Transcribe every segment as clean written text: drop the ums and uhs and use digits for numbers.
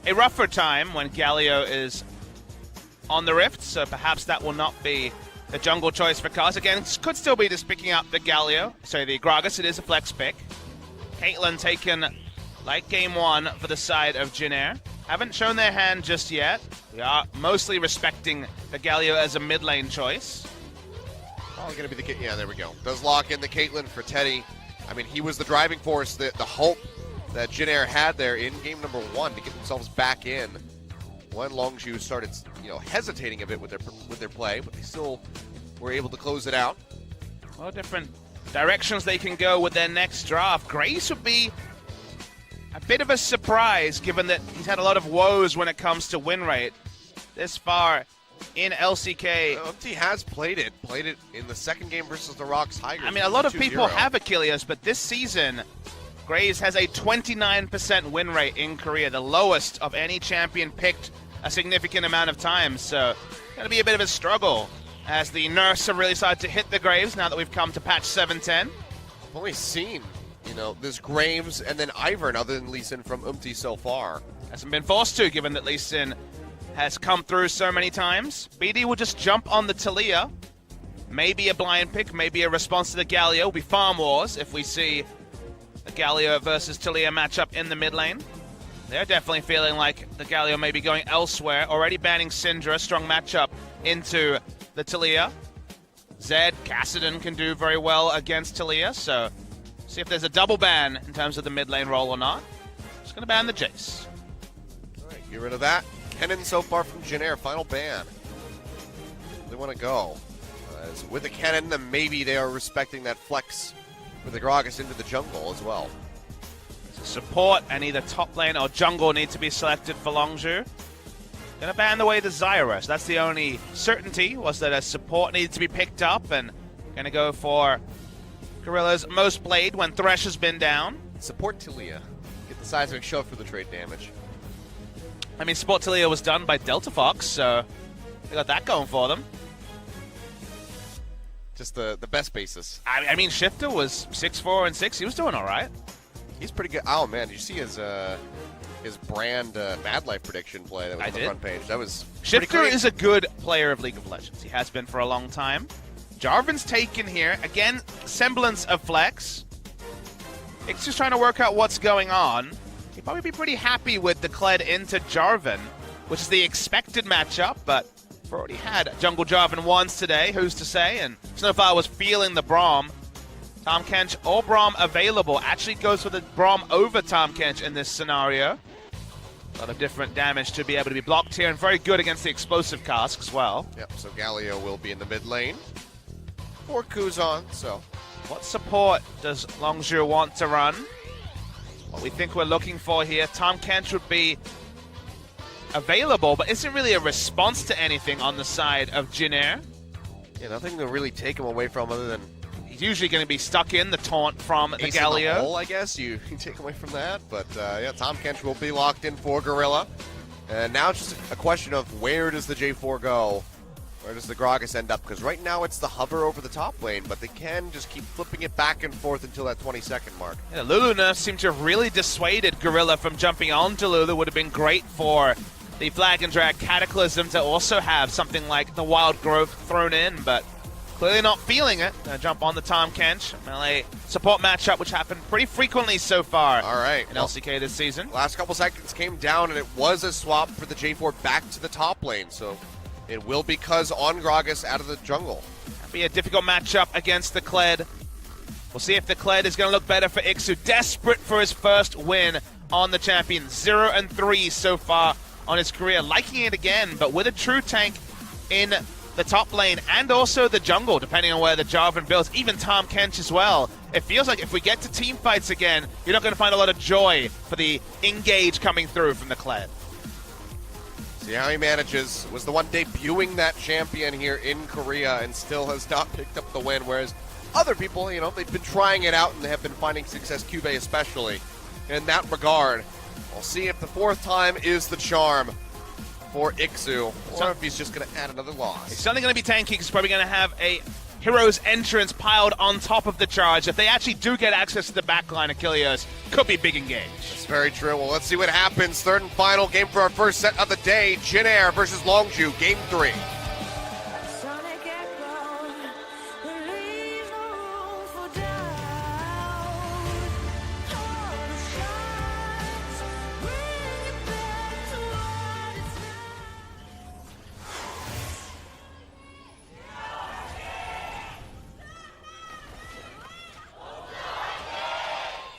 a rougher time when Galio is on the Rift, so perhaps that will not be the jungle choice for Caso. Again, could still be just picking up the Galio. Sorry, the Gragas, it is a flex pick. Caitlyn taken like game one for the side of Jinair. Haven't shown their hand just yet. We are mostly respecting the Galio as a mid lane choice. Probably going to be the... Yeah, there we go. Does lock in the Caitlyn for Teddy. I mean, he was the driving force, the hope that Jinair had there in game number one to get themselves back in. When Longzhu started, hesitating a bit with their play, but they still were able to close it out. Well, different directions they can go with their next draft. Grace would be a bit of a surprise, given that he's had a lot of woes when it comes to win rate this far in LCK. He has played it in the second game versus the Rocks Tigers. I mean, a lot of 2-0. people have Achilles, but this season, Graves has a 29% win rate in Korea, the lowest of any champion picked a significant amount of times. So, going to be a bit of a struggle as the nerfs have really started to hit the Graves now that we've come to patch 7.10. I've only seen, this Graves and then Ivern other than Lee Sin from so far. Hasn't been forced to, given that Lee Sin has come through so many times. BD will just jump on the Taliyah. Maybe a blind pick, maybe a response to the Galio. Will be Farm Wars if we see the Galio versus Taliyah matchup in the mid lane. They're definitely feeling like the Galio may be going elsewhere. Already banning Syndra, strong matchup into the Taliyah. Zed, Kassadin can do very well against Taliyah, so see if there's a double ban in terms of the mid lane role or not. Just going to ban the Jace. All right, get rid of that. Kennen so far from Jinair, final ban. They want to go. As with the Kennen, then maybe they are respecting that flex with the Gragas into the jungle as well. Support and either top lane or jungle need to be selected for Longzhu. Gonna ban the way to Zyra. So that's the only certainty, was that a support needed to be picked up, and gonna go for Gorilla's most blade when Thresh has been down. Support Taliyah. Get the seismic shove for the trade damage. I mean, support Taliyah was done by Delta Fox, so they got that going for them. Just the best basis. I mean, Shifter was 6-4 and 6. He was doing all right. He's pretty good. Oh man, did you see his brand Mad Life prediction play that was on the front page? That was Shifter is a good player of League of Legends. He has been for a long time. Jarvan's taken here. Again, semblance of flex. It's just trying to work out what's going on. He'd probably be pretty happy with the Kled into Jarvan, which is the expected matchup, but we've already had Jungle Jarvan once today, who's to say? And Snowfire was feeling the Braum. Tahm Kench or Braum available. Actually goes for the Braum over Tahm Kench in this scenario. A lot of different damage to be able to be blocked here, and very good against the explosive cask as well. Yep, so Galio will be in the mid lane. Or Kuzan, so. What support does Longzhu want to run? What we think we're looking for here. Tahm Kench would be available, but isn't really a response to anything on the side of Jinair. Yeah, nothing to really take him away from other than he's usually going to be stuck in the taunt from the Galio. In the hole, I guess you can take away from that. But yeah, Tahm Kench will be locked in for Gorilla. And now it's just a question of where does the J4 go? Where does the Gragas end up? Because right now it's the hover over the top lane, but they can just keep flipping it back and forth until that 20-second mark. Yeah, Lulu nerfs seem to have really dissuaded Gorilla from jumping onto Lulu. Would have been great for the Flag and Drag Cataclysm to also have something like the Wild Growth thrown in, but clearly not feeling it. Gonna jump on the Tahm Kench. Melee support matchup, which happened pretty frequently so far. All right, in LCK this season. Last couple seconds came down, and it was a swap for the J4 back to the top lane. So it will be Cuz on Gragas out of the jungle. That'll be a difficult matchup against the Kled. We'll see if the Kled is going to look better for Ixu. Desperate for his first win on the champion. 0-3 so far on his career. Liking it again, but with a true tank in the top lane and also the jungle, depending on where the Jarvan builds, even Tahm Kench as well. It feels like if we get to team fights again, you're not going to find a lot of joy for the engage coming through from the Kled. See how he manages. Was the one debuting that champion here in Korea and still has not picked up the win, whereas other people, they've been trying it out and they have been finding success, Cube especially, in that regard. We'll see if the fourth time is the charm for Ixu, or if he's just going to add another loss. It's certainly going to be tanky because he's probably going to have a Hero's entrance piled on top of the charge. If they actually do get access to the backline, Achilles could be big engage. It's very true. Well, let's see what happens. Third and final game for our first set of the day. Jin Air versus Longzhu, game 3.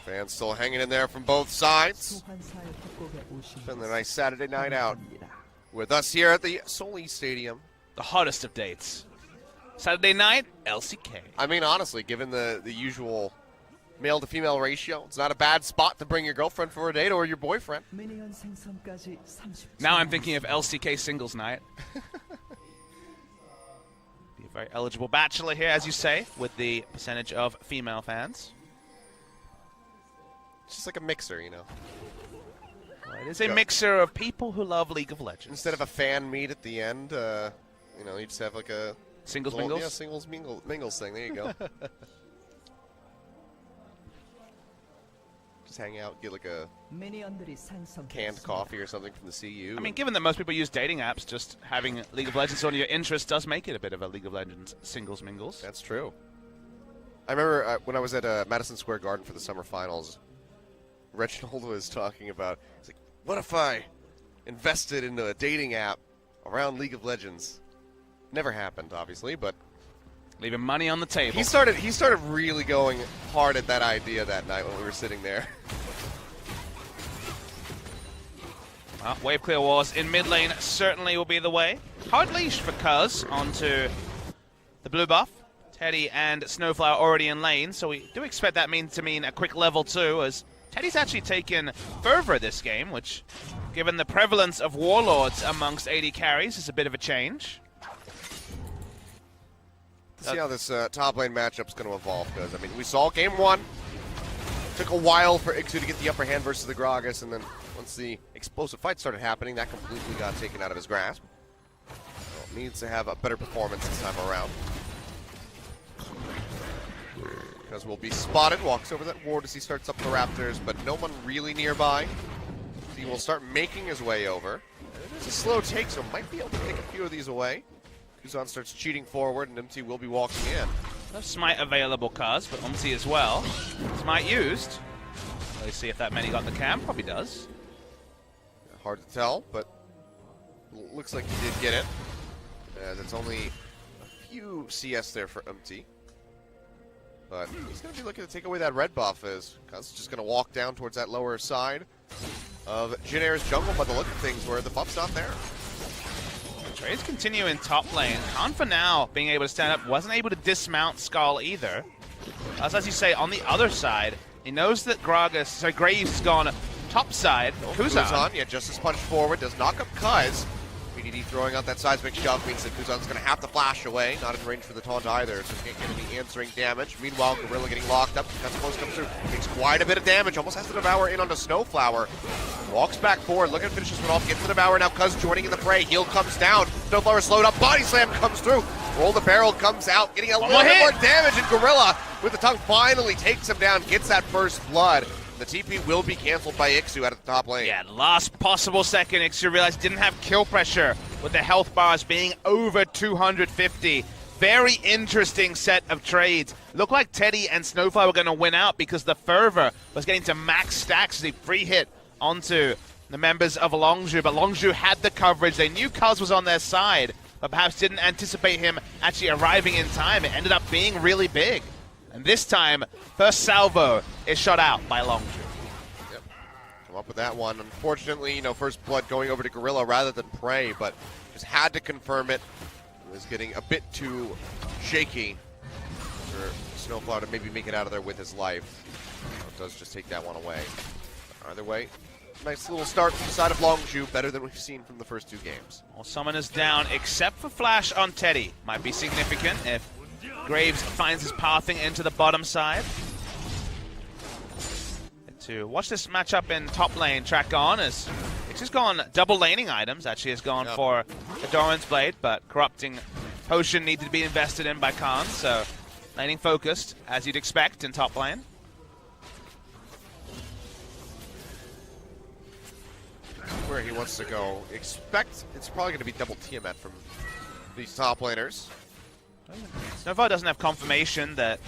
Fans still hanging in there from both sides. Been a nice Saturday night out with us here at the Seoul Stadium. The hottest of dates. Saturday night, LCK. I mean, honestly, given the usual male to female ratio, it's not a bad spot to bring your girlfriend for a date or your boyfriend. Now I'm thinking of LCK singles night. Be a very eligible bachelor here, as you say, with the percentage of female fans. It's just like a mixer, you know. Well, it is a mixer of people who love League of Legends. Instead of a fan meet at the end, you know, you just have like a singles little, mingles. Yeah, singles mingles thing. There you go. Just hang out, get like a canned coffee or something from the CU. I mean, given that most people use dating apps, just having League of Legends on your interest does make it a bit of a League of Legends singles mingles. That's true. I remember when I was at Madison Square Garden for the summer finals, Reginald was talking about, he's like, what if I invested in a dating app around League of Legends? Never happened, obviously, but leaving money on the table. He started really going hard at that idea that night when we were sitting there. Well, wave clear wars in mid lane certainly will be the way. Hard leash for Cuz onto the blue buff. Teddy and Snowflower already in lane, so we do expect that to mean a quick level 2, as Teddy's actually taken Fervor this game, which, given the prevalence of Warlords amongst AD carries, is a bit of a change. Let's see how this top lane matchup's going to evolve, because, I mean, we saw game 1. Took a while for Ixu to get the upper hand versus the Gragas, and then once the explosive fight started happening, that completely got taken out of his grasp. So needs to have a better performance this time around. Because will be spotted, walks over that ward as he starts up the Raptors, but no one really nearby. He will start making his way over. It is a slow take, so might be able to take a few of these away. Kuzan starts cheating forward, and MT will be walking in. No smite available, Cuz, but MT as well. Smite used. Let's see if that many got the camp. Probably does. Hard to tell, but looks like he did get it. It's only a few CS there for MT. But he's going to be looking to take away that red buff, as Cuz is just going to walk down towards that lower side of Jin Air's jungle by the look of things, where the buff's not there. Trades continue in top lane. Khan for now being able to stand up, wasn't able to dismount Skull either. As you say, on the other side, he knows that Graves has gone top side. Kuzan, yeah, just as punched forward, does knock up Cuz. PDD throwing out that seismic shove means that Kuzan's going to have to flash away. Not in range for the taunt either, so can't get any answering damage. Meanwhile, Gorilla getting locked up. Cuz close comes through. Takes quite a bit of damage. Almost has to devour in onto Snowflower. Walks back forward, looking to finish this one off. Gets the devour. Now Cuz joining in the fray. Heal comes down. Snowflower slowed up. Body slam comes through. Roll the barrel comes out. Getting a little bit more damage. And Gorilla with the tongue finally takes him down. Gets that first blood. The TP will be canceled by Ixu out of the top lane. Yeah, last possible second, Ixu realized didn't have kill pressure with the health bars being over 250. Very interesting set of trades. Looked like Teddy and Snowflower were going to win out because the Fervor was getting to max stacks as he free hit onto the members of Longzhu, but Longzhu had the coverage. They knew Cuz was on their side, but perhaps didn't anticipate him actually arriving in time. It ended up being really big. And this time, first salvo is shot out by Longzhu. Yep. Come up with that one. Unfortunately, first blood going over to Gorilla rather than Prey, but just had to confirm it. It was getting a bit too shaky for Snowflower to maybe make it out of there with his life. So it does just take that one away. Either way, nice little start from the side of Longzhu, better than we've seen from the first 2 games. Well, Summoner's down, except for Flash on Teddy. Might be significant if Graves finds his pathing into the bottom side. To watch this matchup in top lane track on, as it's just gone double laning items. Actually has gone for the Doran's Blade, but corrupting potion needed to be invested in by Khan, so laning focused, as you'd expect in top lane. Where he wants to go. Expect it's probably going to be double Tiamat from these top laners. nossao doesn't have confirmation that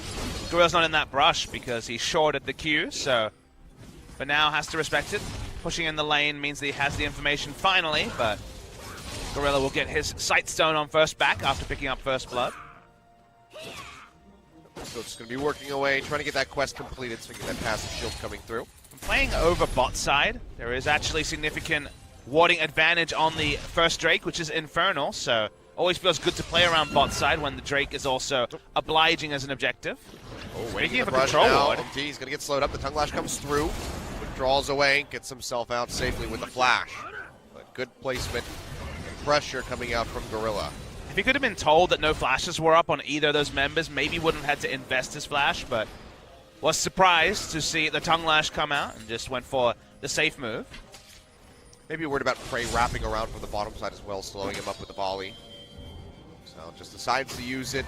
Gorilla's not in that brush because he shorted the Q, so but now has to respect it. Pushing in the lane means that he has the information finally, but Gorilla will get his sight stone on first back after picking up first blood. So it's going to be working away, trying to get that quest completed so we can get that passive shield coming through. Playing over bot side, there is actually significant warding advantage on the first Drake, which is Infernal, so always feels good to play around bot side when the Drake is also obliging as an objective. Oh, waiting for control ward. He's going to get slowed up. The tongue lash comes through, withdraws away, gets himself out safely with the flash. But good placement and pressure coming out from Gorilla. If he could have been told that no flashes were up on either of those members, maybe he wouldn't have had to invest his flash, but was surprised to see the tongue lash come out and just went for the safe move. Maybe worried about Prey wrapping around from the bottom side as well, slowing him up with the volley. So just decides to use it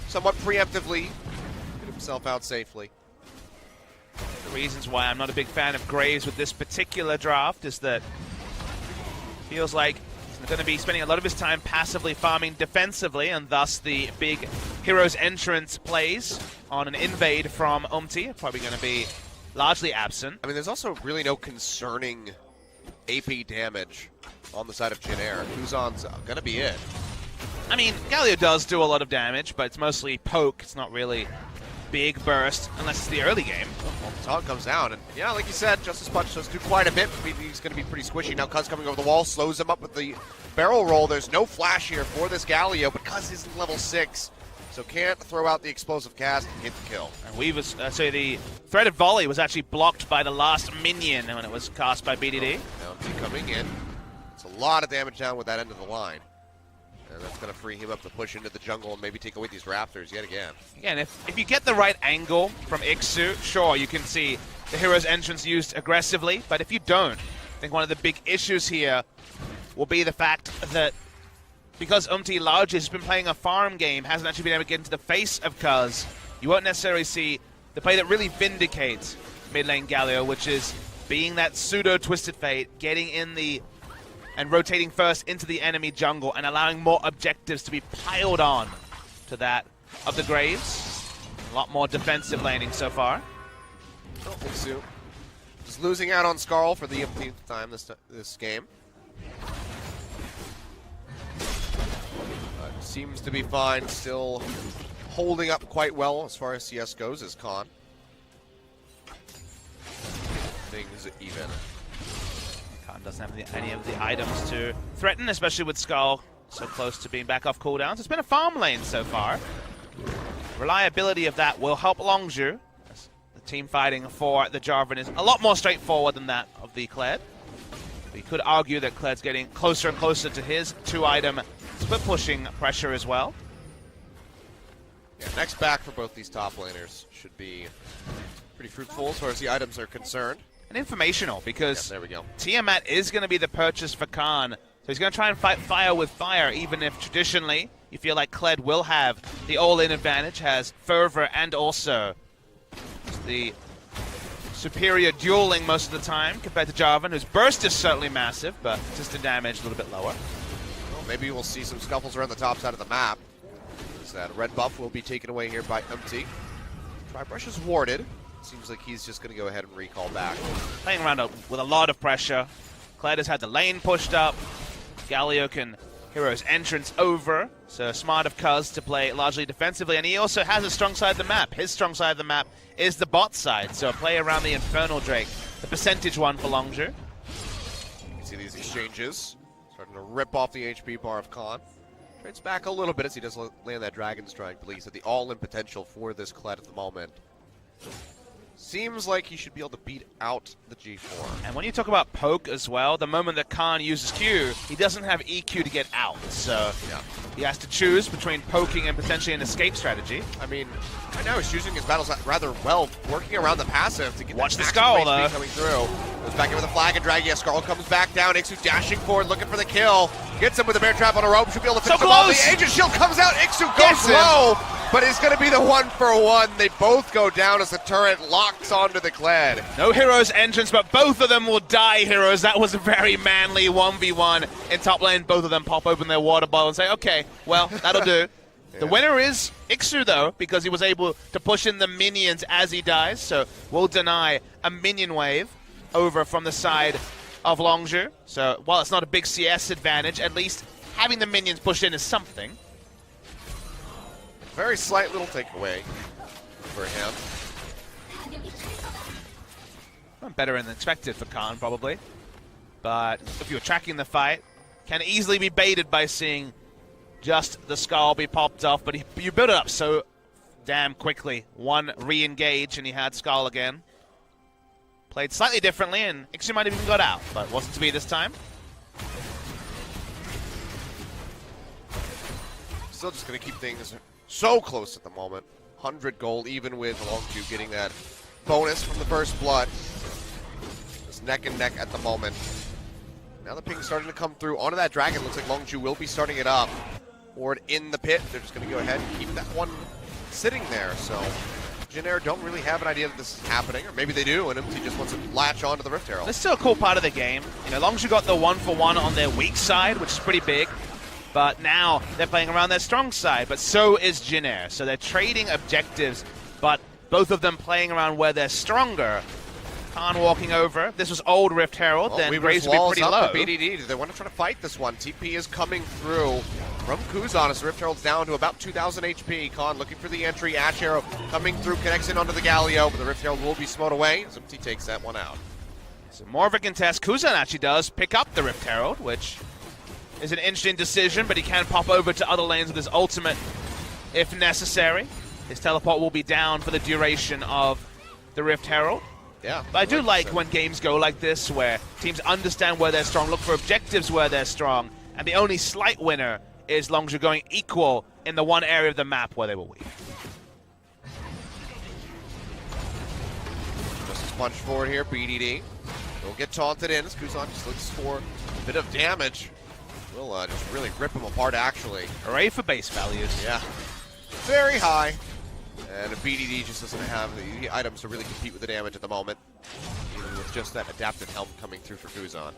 somewhat preemptively, get himself out safely. The reasons why I'm not a big fan of Graves with this particular draft is that feels like he's going to be spending a lot of his time passively farming defensively, and thus the big Hero's Entrance plays on an invade from Umti probably going to be largely absent. I mean, there's also really no concerning AP damage on the side of Jin-Air. Kuzan's going to be it. I mean, Galio does do a lot of damage, but it's mostly poke. It's not really big burst unless it's the early game. Well, the taunt comes down, and yeah, like you said, Justice Punch does do quite a bit. He's going to be pretty squishy. Now Cuz coming over the wall, slows him up with the barrel roll. There's no flash here for this Galio, but Cuz is level 6, so can't throw out the explosive cast and get the kill. And so the threaded volley was actually blocked by the last minion when it was cast by BDD. Now he's coming in. It's a lot of damage down with that end of the line. And that's going to free him up to push into the jungle and maybe take away these Raptors yet again. Again, if you get the right angle from Ixu, sure, you can see the Hero's Entrance used aggressively, but if you don't, I think one of the big issues here will be the fact that because Umti largely has been playing a farm game, hasn't actually been able to get into the face of Cuz, you won't necessarily see the play that really vindicates mid lane Galio, which is being that pseudo-twisted fate, getting in the and rotating first into the enemy jungle and allowing more objectives to be piled on to that of the Graves. A lot more defensive laning so far. Oh, Ixu just losing out on Skarl for the 18th time this game. Seems to be fine, still holding up quite well as far as CS goes as Khan. Things even. Khan doesn't have any of the items to threaten, especially with Skull so close to being back off cooldowns. It's been a farm lane so far. Reliability of that will help Longzhu. The team fighting for the Jarvan is a lot more straightforward than that of the Kled. We could argue that Kled's getting closer and closer to his 2-item split pushing pressure as well. Yeah, next back for both these top laners should be pretty fruitful as far as the items are concerned. And informational, because there we go. Tiamat is going to be the purchase for Khan. So he's going to try and fight fire with fire, even if traditionally you feel like Kled will have the all-in advantage, has fervor and also the superior dueling most of the time compared to Jarvan, whose burst is certainly massive, but system damage a little bit lower. Well, maybe we'll see some scuffles around the top side of the map. As that red buff will be taken away here by Umti. Tribrush is warded. Seems like he's just going to go ahead and recall back. Playing around with a lot of pressure. Kled has had the lane pushed up. Galio can Hero's Entrance over. So smart of Cuz to play largely defensively. And he also has a strong side of the map. His strong side of the map is the bot side. So play around the Infernal Drake. The percentage one for Longzhu. You can see these exchanges. Starting to rip off the HP bar of Khan. Trades back a little bit as he does land that Dragon Strike. Believes that the all-in potential for this Kled at the moment seems like he should be able to beat out the G4. And when you talk about poke as well, the moment that Khan uses Q, he doesn't have EQ to get out. So yeah, he has to choose between poking and potentially an escape strategy. I mean, right now he's choosing his battles rather well, working around the passive to get Watch that the Skarl, though. coming through. Goes back in with a flag and drag. Yeah, Skarl comes back down. Ixu dashing forward, looking for the kill. Gets him with a bear trap on a rope. Should be able to finish So him off. close. The Aegis Shield comes out. Iksu goes Gets him. low, but it's going to be the 1-for-1. They both go down as the turret locks onto the Kled. No Heroes entrance, but both of them will die, Heroes. That was a very manly 1v1 in top lane. Both of them pop open their water bottle and say, okay, well, that'll do. The winner is Iksu, though, because he was able to push in the minions as he dies, so we'll deny a minion wave over from the side of Longzhu. So while it's not a big CS advantage, at least having the minions pushed in is something. Very slight little takeaway for him. Better than expected for Khan, probably. But if you're tracking the fight, can easily be baited by seeing just the skull be popped off, but you build it up so damn quickly. One re-engage, and he had skull again. Played slightly differently, and Iksu might have even got out, but wasn't to be this time. Still just going to keep things so close at the moment. 100 gold, even with Longzhu getting that bonus from the first blood. It's neck and neck at the moment. Now the ping's starting to come through onto that dragon. Looks like Longzhu will be starting it up. Ward in the pit. They're just going to go ahead and keep that one sitting there. So Jin don't really have an idea that this is happening, or maybe they do, and MT just wants to latch onto the Rift Herald. This is still a cool part of the game. You know, Longzhu got the 1-for-1 on their weak side, which is pretty big. But now they're playing around their strong side, but so is Jin. So they're trading objectives, but both of them playing around where they're stronger. Khan walking over. If this was old Rift Herald, then Graves would be pretty low. BDD. Do they want to try to fight this one? TP is coming through from Kuzan as the Rift Herald's down to about 2,000 HP. Khan looking for the entry. Ash Arrow coming through, connects in onto the Galio, but the Rift Herald will be smote away as MT takes that one out. So more of a contest. Kuzan actually does pick up the Rift Herald, which is an interesting decision, but he can pop over to other lanes with his ultimate if necessary. His teleport will be down for the duration of the Rift Herald. Yeah. But I do like when games go like this, where teams understand where they're strong, look for objectives where they're strong, and the only slight winner is Longzhu going equal in the one area of the map where they were weak. Just a punch forward here, BDD. Will get taunted in as Kuzan just looks for a bit of damage. Will just really rip him apart, actually. Hooray for base values. Yeah. Very high. And BDD just doesn't have the items to really compete with the damage at the moment, even with just that adaptive helm coming through for Kuzan.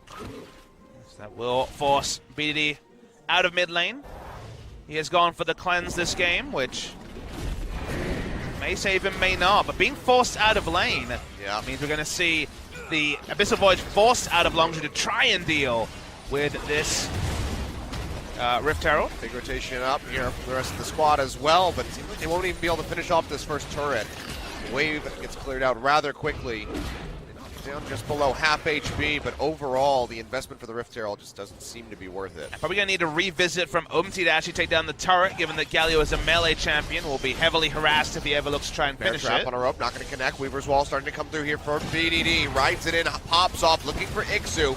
So that will force BDD out of mid lane. He has gone for the cleanse this game, which may save him, may not. But being forced out of lane means we're going to see the Abyssal Voyage forced out of Longzhu to try and deal with this Rift Herald. Big rotation up here for the rest of the squad as well, but it seems like they won't even be able to finish off this first turret. The wave gets cleared out rather quickly. Down just below half HP, but overall, the investment for the Rift Herald just doesn't seem to be worth it. Probably going to need a revisit from Umti to actually take down the turret, given that Galio is a melee champion. Will be heavily harassed if he ever looks to try and finish Bear trap it. on a rope, not going to connect. Weaver's Wall starting to come through here for BDD. Rides it in, pops off, looking for Iksu.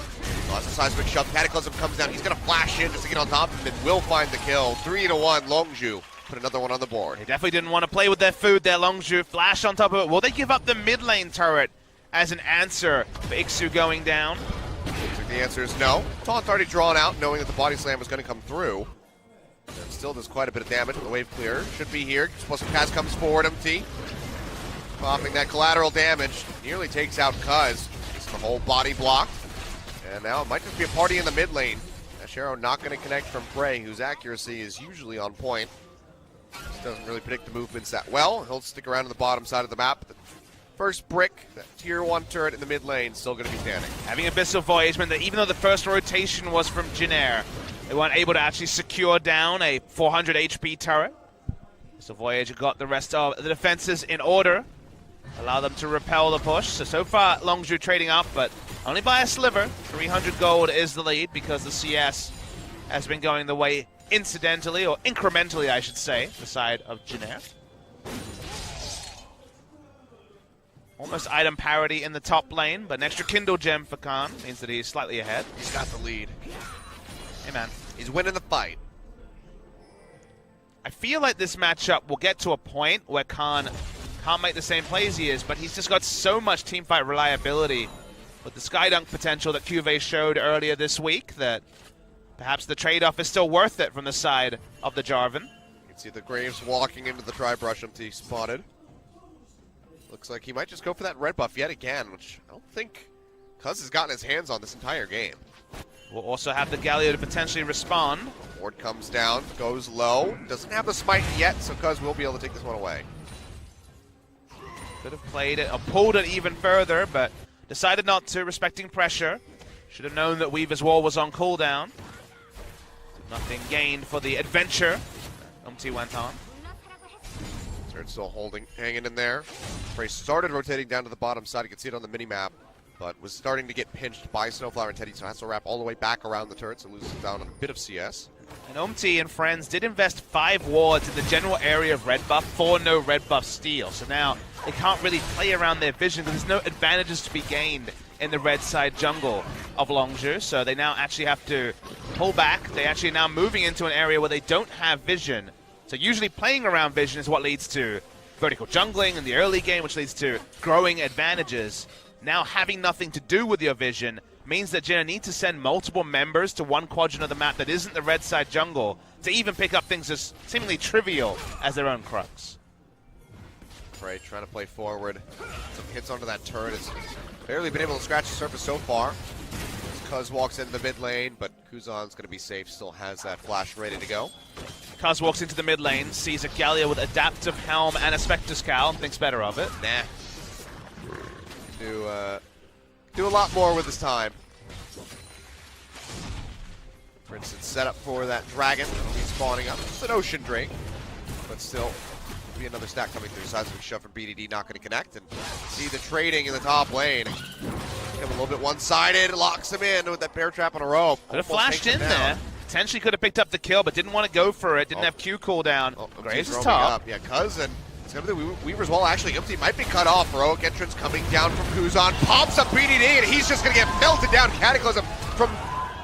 Lots of seismic shove. Cataclysm comes down. He's going to flash in just to get on top of him and will find the kill. 3-1, Longzhu. Put another one on the board. They definitely didn't want to play with their food there, Longzhu. Flash on top of it. Will they give up the mid lane turret as an answer for Iksu going down? The answer is no. Taunt's already drawn out, knowing that the body slam was going to come through. And still does quite a bit of damage. The wave clear should be here. Explosive Kaz comes forward, MT. Popping that collateral damage. Nearly takes out Kuz. Gets the whole body blocked. And now it might just be a party in the mid lane. Ashero not going to connect from Prey, whose accuracy is usually on point. Just doesn't really predict the movements that well. He'll stick around on the bottom side of the map. The first brick, that tier 1 turret in the mid lane, still going to be standing. Having Abyssal Voyage meant that even though the first rotation was from Jin, they weren't able to actually secure down a 400 HP turret. Abyssal Voyage got the rest of the defenses in order. Allow them to repel the push. So far, Longzhu trading up, but only by a sliver. 300 gold is the lead because the CS has been going the way incidentally, or incrementally, I should say, the side of Jin. Almost item parity in the top lane, but an extra Kindle gem for Khan means that he's slightly ahead. He's got the lead. Hey, man. He's winning the fight. I feel like this matchup will get to a point where Khan can't make the same plays he is, but he's just got so much teamfight reliability with the Skydunk potential that Cuvée showed earlier this week, that perhaps the trade-off is still worth it from the side of the Jarvan. You can see the Graves walking into the Tri-Brush empty spotted. Looks like he might just go for that red buff yet again, which I don't think Cuz has gotten his hands on this entire game. We'll also have the Galio to potentially respond. Ward comes down, goes low. Doesn't have the smite yet, so Cuz will be able to take this one away. Could have played it or pulled it even further, but decided not to, respecting pressure. Should have known that Weaver's Wall was on cooldown. Nothing gained for the adventure. Went on. Turd still hanging in there. Frey started rotating down to the bottom side. You can see it on the mini-map, but was starting to get pinched by Snowflower and Teddy, so has to wrap all the way back around the turret, so loses down a bit of CS. And Umti and friends did invest 5 wards in the general area of red buff for no red buff steal. So now they can't really play around their vision because there's no advantages to be gained in the red side jungle of Longzhu. So they now actually have to pull back. They actually now moving into an area where they don't have vision. So usually playing around vision is what leads to vertical jungling in the early game, which leads to growing advantages. Now having nothing to do with your vision means that Jinner need to send multiple members to one quadrant of the map that isn't the red side jungle to even pick up things as seemingly trivial as their own Crux. Frey trying to play forward. Some hits onto that turret. It's barely been able to scratch the surface so far. Cuz walks into the mid lane, but Kuzan's going to be safe. Still has that flash ready to go. Cuz walks into the mid lane, sees a Galio with Adaptive Helm and a Spectre's Cowl, and thinks better of it. Nah. Do a lot more with his time. For instance, set up for that dragon. He's spawning up. It's an ocean drake, but still be another stack coming through. Seismic shove from BDD, not going to connect. And see the trading in the top lane. Him a little bit one-sided, locks him in with that bear trap on a rope. Could have flashed in there. Potentially could have picked up the kill, but didn't want to go for it. Didn't have Q cooldown. Graves is top. Yeah, Cuz and it's going to be Weaver's Wall. Actually, Empty might be cut off. Heroic entrance coming down from Kuzan. Pops up BDD, and he's just going to get melted down. Cataclysm from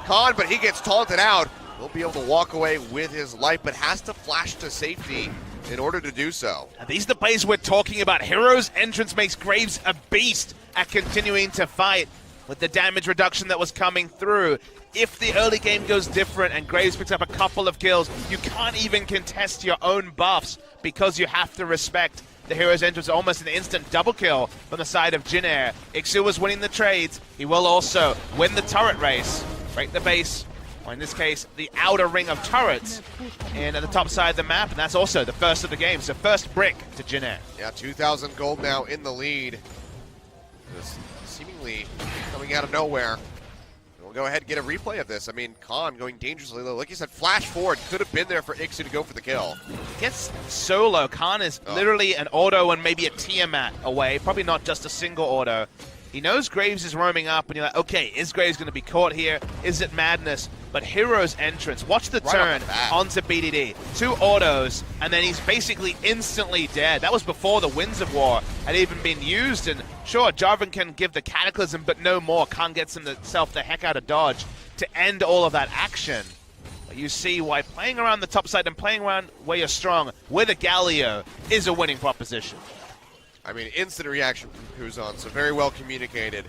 Khan, but he gets taunted out. He'll be able to walk away with his life, but has to flash to safety in order to do so. And these are the plays we're talking about. Hero's entrance makes Graves a beast at continuing to fight with the damage reduction that was coming through. If the early game goes different and Graves picks up a couple of kills, you can't even contest your own buffs because you have to respect the Hero's entrance. Almost an instant double kill from the side of Jinner. Ixu was winning the trades. He will also win the turret race, break the base, or in this case, the outer ring of turrets in at the top side of the map, and that's also the first of the game. So first brick to Jinner. Yeah, 2,000 gold now in the lead. Just seemingly coming out of nowhere. We'll go ahead and get a replay of this. I mean, Khan going dangerously low. Like you said, flash forward. Could have been there for Ixu to go for the kill. Gets solo. Khan is literally an auto and maybe a Tiamat away. Probably not just a single auto. He knows Graves is roaming up, and you're like, okay, is Graves going to be caught here? Is it madness? But Hero's entrance, watch the turn onto BDD. 2 autos, and then he's basically instantly dead. That was before the Winds of War had even been used, and sure, Jarvan can give the Cataclysm, but no more. Khan gets himself the heck out of dodge to end all of that action. But you see why playing around the top side and playing around where you're strong with a Galio is a winning proposition. I mean, instant reaction from Kuzan, so very well communicated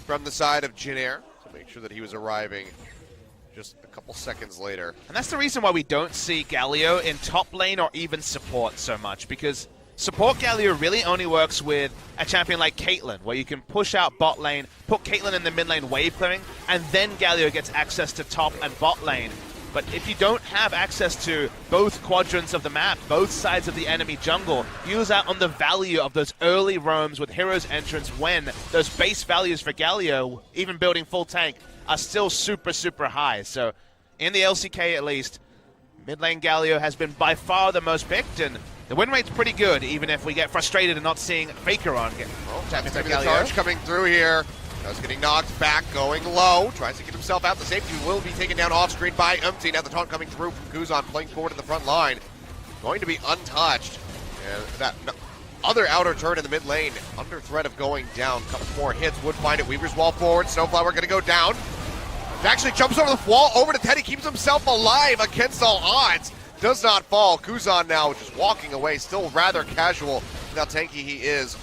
from the side of Jinner to make sure that he was arriving just a couple seconds later. And that's the reason why we don't see Galio in top lane or even support so much, because support Galio really only works with a champion like Caitlyn, where you can push out bot lane, put Caitlyn in the mid lane wave clearing, and then Galio gets access to top and bot lane. But if you don't have access to both quadrants of the map, both sides of the enemy jungle, you lose out on the value of those early roams with Hero's entrance when those base values for Galio, even building full tank, are still super, super high. So in the LCK at least, mid lane Galio has been by far the most picked, and the win rate's pretty good, even if we get frustrated and not seeing Faker on. That's maybe the charge coming through here. Cuz getting knocked back, going low, tries to get himself out. The safety will be taken down off screen by Umti. Now the taunt coming through from Kuzan, playing forward in the front line. Going to be untouched. And that other outer turret in the mid lane, under threat of going down. Couple more hits, would find it. Weaver's Wall forward, Snowflower gonna go down. Actually jumps over the wall, over to Teddy, keeps himself alive against all odds. Does not fall. Kuzan now just walking away, still rather casual. How tanky he is.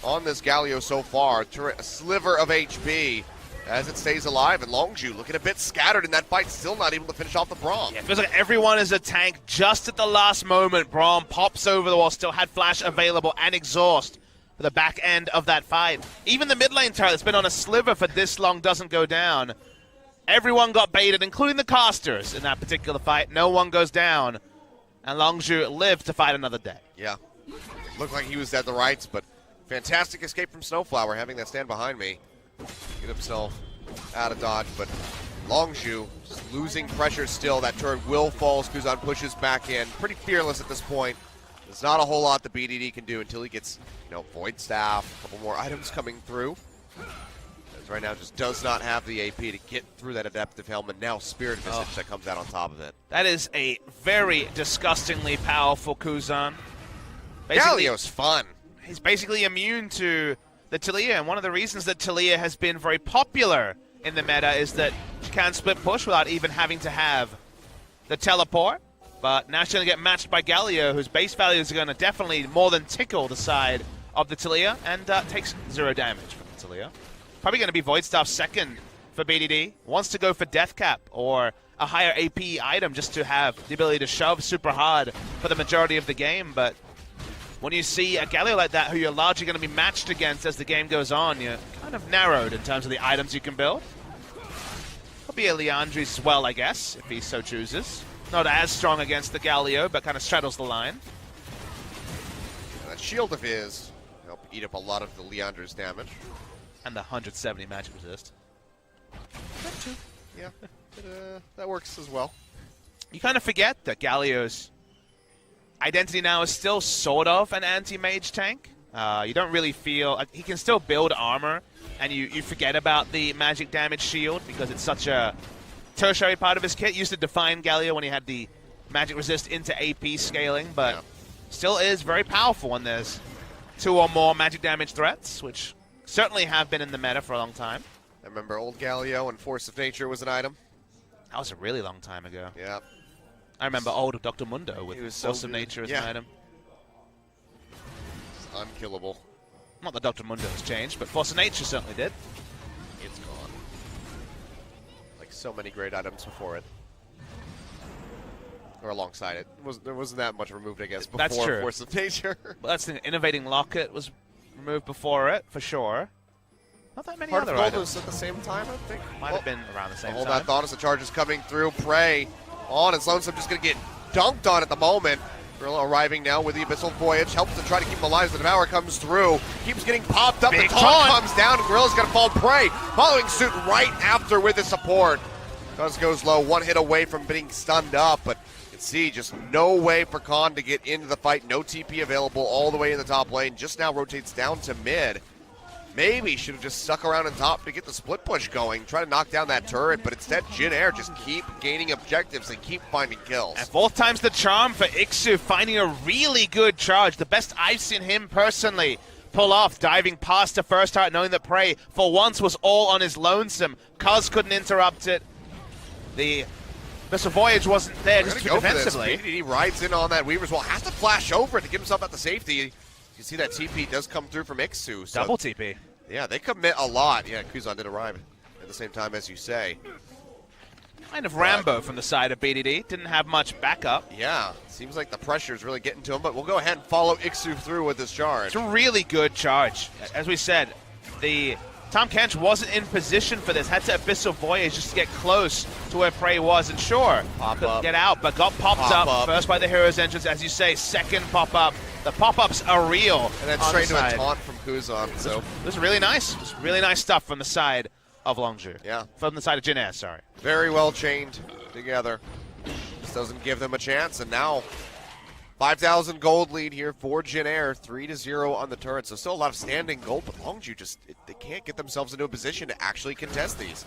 on this Galio so far. A sliver of HP as it stays alive, and Longzhu looking a bit scattered in that fight, still not able to finish off the Braum. Yeah, it feels like everyone is a tank just at the last moment. Braum pops over the wall, still had flash available and exhaust for the back end of that fight. Even the mid lane turret that's been on a sliver for this long doesn't go down. Everyone got baited, including the casters in that particular fight. No one goes down, and Longzhu lived to fight another day. Yeah, looked like he was at the rights, but fantastic escape from Snowflower, having that stand behind me. Get himself out of dodge, but Longzhu just losing pressure still. That turret will fall as Kuzan pushes back in. Pretty fearless at this point. There's not a whole lot the BDD can do until he gets, Void Staff, a couple more items coming through. As right now just does not have the AP to get through that Adaptive Helmet. Now Spirit Visage that comes out on top of it. That is a very disgustingly powerful Kuzan. Galio's fun. He's basically immune to the Taliyah, and one of the reasons that Taliyah has been very popular in the meta is that she can split push without even having to have the teleport. But now she's going to get matched by Galio, whose base values are going to definitely more than tickle the side of the Taliyah, and takes 0 damage from the Taliyah. Probably going to be Void Staff second for BDD. Wants to go for Death Cap or a higher AP item just to have the ability to shove super hard for the majority of the game, but when you see a Galio like that, who you're largely going to be matched against as the game goes on, you're kind of narrowed in terms of the items you can build. Could be a Leandri's as well, I guess, if he so chooses. Not as strong against the Galio, but kind of straddles the line. That shield of his help eat up a lot of the Leandra's damage. And the 170 magic resist. That too. Yeah, that works as well. You kind of forget that Galio's identity now is still sort of an anti-mage tank. You don't really feel... he can still build armor, and you forget about the magic damage shield because it's such a tertiary part of his kit. Used to define Galio when he had the magic resist into AP scaling, but still is very powerful when there's 2 or more magic damage threats, which certainly have been in the meta for a long time. I remember old Galio and Force of Nature was an item. That was a really long time ago. Yeah. I remember old Dr. Mundo with Force of Nature as an item. It's unkillable. Not that Dr. Mundo has changed, but Force of Nature certainly did. It's gone. Like so many great items before it. Or alongside it. There wasn't that much removed, I guess, before That's true. Force of Nature. Well, that's the Innovating Locket was removed before it, for sure. Not that many Heart other of Gold items. was at the same time, I think. Might have been around the same Hold time. that thought as the charge is coming through. Prey on, and Lonesome just going to get dunked on at the moment. Gorilla arriving now with the Abyssal Voyage. Helps to try to keep him alive as the Devour comes through. Keeps getting popped up. Big the taunt taunt comes down, and Gorilla's going to fall prey. Following suit right after with the support. Cuz goes low, 1 hit away from being stunned up, but you can see just no way for Khan to get into the fight. No TP available all the way in the top lane. Just now rotates down to mid. Maybe should have just stuck around on top to get the split push going, try to knock down that turret, but instead Jin Air just keep gaining objectives and keep finding kills. And 4th time's the charm for Ixu, finding a really good charge. The best I've seen him personally pull off, diving past the first heart, knowing that Prey for once was all on his lonesome. Cuz couldn't interrupt it. The Abyssal Voyage wasn't there just defensively. He rides in on that Weaver's Wall, has to flash over it to get himself out to safety. You see that TP does come through from Ixu. So double TP. Yeah, they commit a lot. Yeah, Kuzan did arrive at the same time as you say. Kind of Rambo from the side of BDD. Didn't have much backup. Yeah, seems like the pressure is really getting to him, but we'll go ahead and follow Ixu through with this charge. It's a really good charge. As we said, the Tom Kench wasn't in position for this. Had to Abyssal Voyage just to get close to where Prey was. And sure, get out, but got popped up. First by the Hero's Entrance, as you say, second pop-up. The pop-ups are real. And then straight into a taunt from Kuzan. So this is really nice. This is really nice stuff from the side of Longzhu. Yeah. From the side of Jin Air, sorry. Very well chained together. Just doesn't give them a chance. And now 5,000 gold lead here for Jin Air. 3-0 on the turret. So still a lot of standing gold, but Longzhu just, they can't get themselves into a position to actually contest these.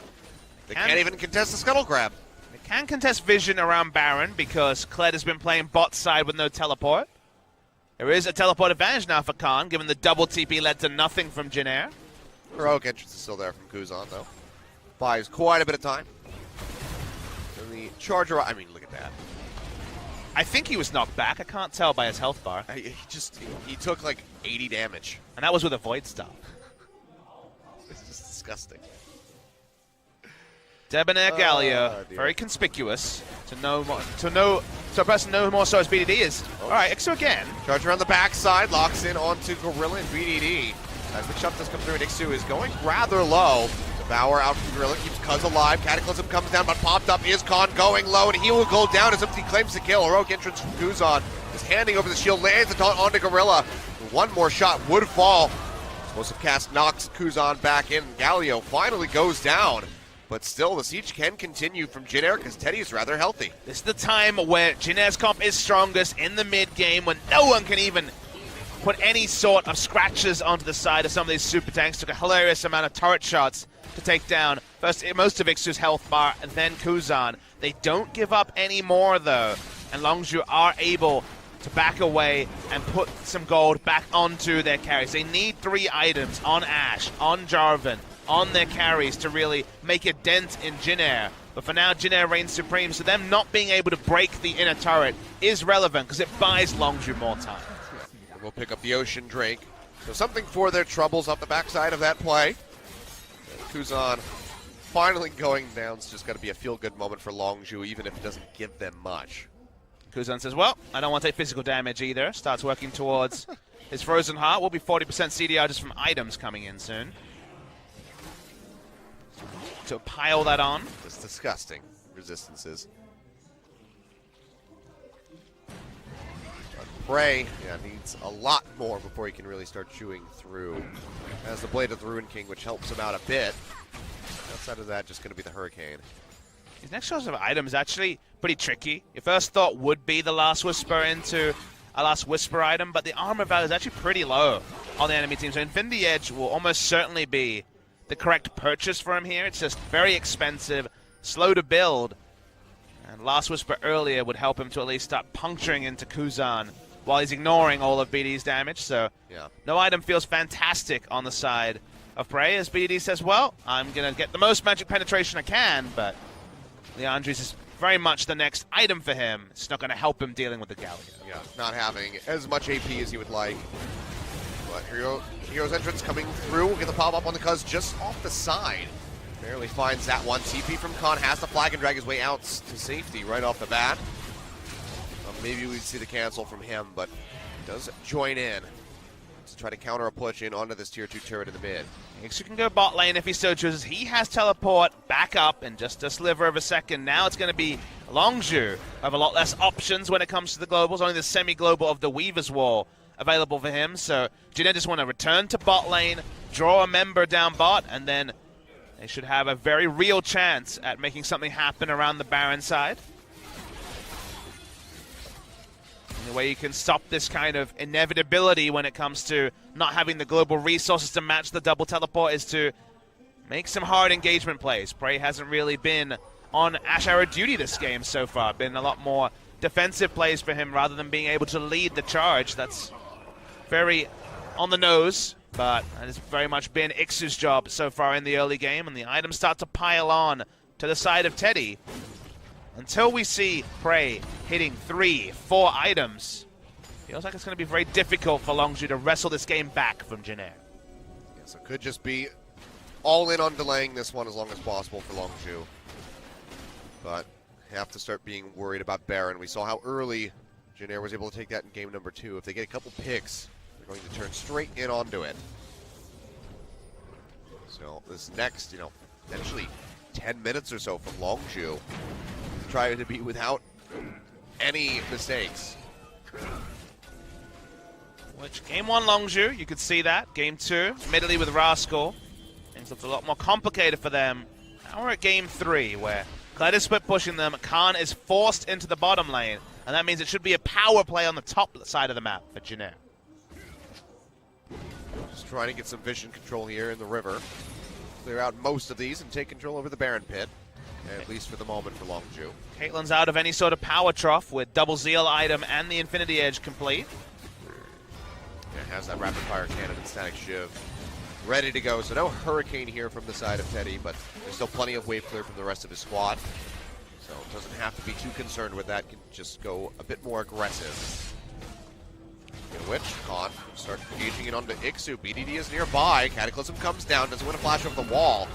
They can't even contest the Scuttle Crab. They can contest Vision around Baron because Kled has been playing bot side with no teleport. There is a teleport advantage now for Khan, given the double TP led to nothing from Jin Air. Heroic entrance is still there from Kuzan, though. Buys quite a bit of time. And the charger, I mean, look at that. I think he was knocked back. I can't tell by his health bar. He took like 80 damage. And that was with a Void Staff. It's just disgusting. Debonair Galio, very conspicuous to a person know who more so as BDD is. All right, Ixu again. Charge around the backside, locks in onto Gorilla and BDD. As the shot does come through, and Ixu is going rather low. Devour out from Gorilla, keeps Cuz alive. Cataclysm comes down, but popped up is Khan going low, and he will go down as he claims the kill. Heroic entrance from Kuzan is handing over the shield, lands the taunt onto Gorilla. One more shot would fall. Explosive cast knocks Kuzan back in. Galio finally goes down. But still, the siege can continue from Jin Air because Teddy is rather healthy. This is the time where Jin Air's comp is strongest in the mid game when no one can even put any sort of scratches onto the side of some of these super tanks. Took a hilarious amount of turret shots to take down first most of Ixu's health bar and then Kuzan. They don't give up any more though, and Longzhu are able to back away and put some gold back onto their carries. They need 3 items on Ashe, on Jarvan, on their carries to really make a dent in Jin Air. But for now, Jin Air reigns supreme, so them not being able to break the inner turret is relevant because it buys Longzhu more time. We'll pick up the Ocean Drake. So something for their troubles off the backside of that play. Kuzan finally going down. It's just got to be a feel-good moment for Longzhu, even if it doesn't give them much. Kuzan says, well, I don't want to take physical damage either. Starts working towards his Frozen Heart. Will be 40% CDR just from items coming in soon. So pile that on. It's disgusting. Resistances. Prey, needs a lot more before he can really start chewing through. Has the Blade of the Ruin King, which helps him out a bit. Outside of that, just going to be the Hurricane. His next choice of item is actually pretty tricky. Your first thought would be the Last Whisper into a Last Whisper item, but the armor value is actually pretty low on the enemy team. So Infinity Edge will almost certainly be the correct purchase for him here. It's just very expensive, slow to build, and Last Whisper earlier would help him to at least start puncturing into Kuzan while he's ignoring all of BD's damage. So no item feels fantastic on the side of Prey, as BD says, well, I'm going to get the most magic penetration I can, but Leandri's is very much the next item for him. It's not going to help him dealing with the Galio. Yeah, not having as much AP as he would like. But Hero's entrance coming through. We'll get the pop-up on the Cuz just off the side. Barely finds that one. TP from Khan has the flag and drag his way out to safety right off the bat. Maybe we'd see the cancel from him, but does join in to try to counter a push in onto this tier 2 turret in the mid. Ixu can go bot lane if he so chooses. He has teleport back up in just a sliver of a second. Now it's going to be Longzhu. Have a lot less options when it comes to the globals. Only the semi-global of the Weaver's Wall available for him. So Jin Air just want to return to bot lane, draw a member down bot, and then they should have a very real chance at making something happen around the Baron side. The way you can stop this kind of inevitability when it comes to not having the global resources to match the double teleport is to make some hard engagement plays. Prey hasn't really been on Ashe Arrow duty this game so far. Been a lot more defensive plays for him rather than being able to lead the charge. That's very on the nose, but that has very much been Ixu's job so far in the early game, and the items start to pile on to the side of Teddy. Until we see Prey hitting 3-4 items, feels like it's going to be very difficult for Longzhu to wrestle this game back from Jin Air. Yeah, so it could just be all in on delaying this one as long as possible for Longzhu. But have to start being worried about Baron. We saw how early Jin Air was able to take that in game number 2. If they get a couple picks, they're going to turn straight in onto it. So this next, potentially 10 minutes or so from Longzhu, try to be without any mistakes. Which game 1 Longzhu, you could see that. Game 2, admittedly with Rascal, things looked a lot more complicated for them. Now we're at game 3, where Kled is split pushing them. Khan is forced into the bottom lane, and that means it should be a power play on the top side of the map for Jin Air. Just trying to get some vision control here in the river. Clear out most of these and take control over the Baron pit. At least for the moment for Longzhu. Caitlyn's out of any sort of power trough with double Zeal item and the Infinity Edge complete. Yeah, has that rapid fire cannon and static shiv ready to go. So no Hurricane here from the side of Teddy, but there's still plenty of wave clear from the rest of his squad. So it doesn't have to be too concerned with that. Can just go a bit more aggressive. In which, Con start engaging it onto Ixu. BDD is nearby. Cataclysm comes down, doesn't win a flash over the wall.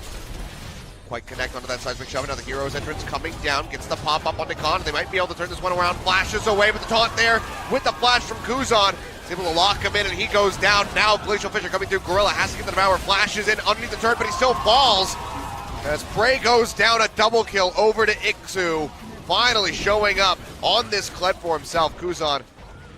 Quite connect onto that seismic shove. Now the hero's entrance coming down, gets the pop up onto Con. They might be able to turn this one around. Flashes away with the taunt there with the flash from Kuzan. He's able to lock him in and he goes down. Now Glacial Fisher coming through. Gorilla has to get the devour. Flashes in underneath the turret, but he still falls. As Bray goes down, a double kill over to Ixu. Finally showing up on this Kled for himself. Kuzan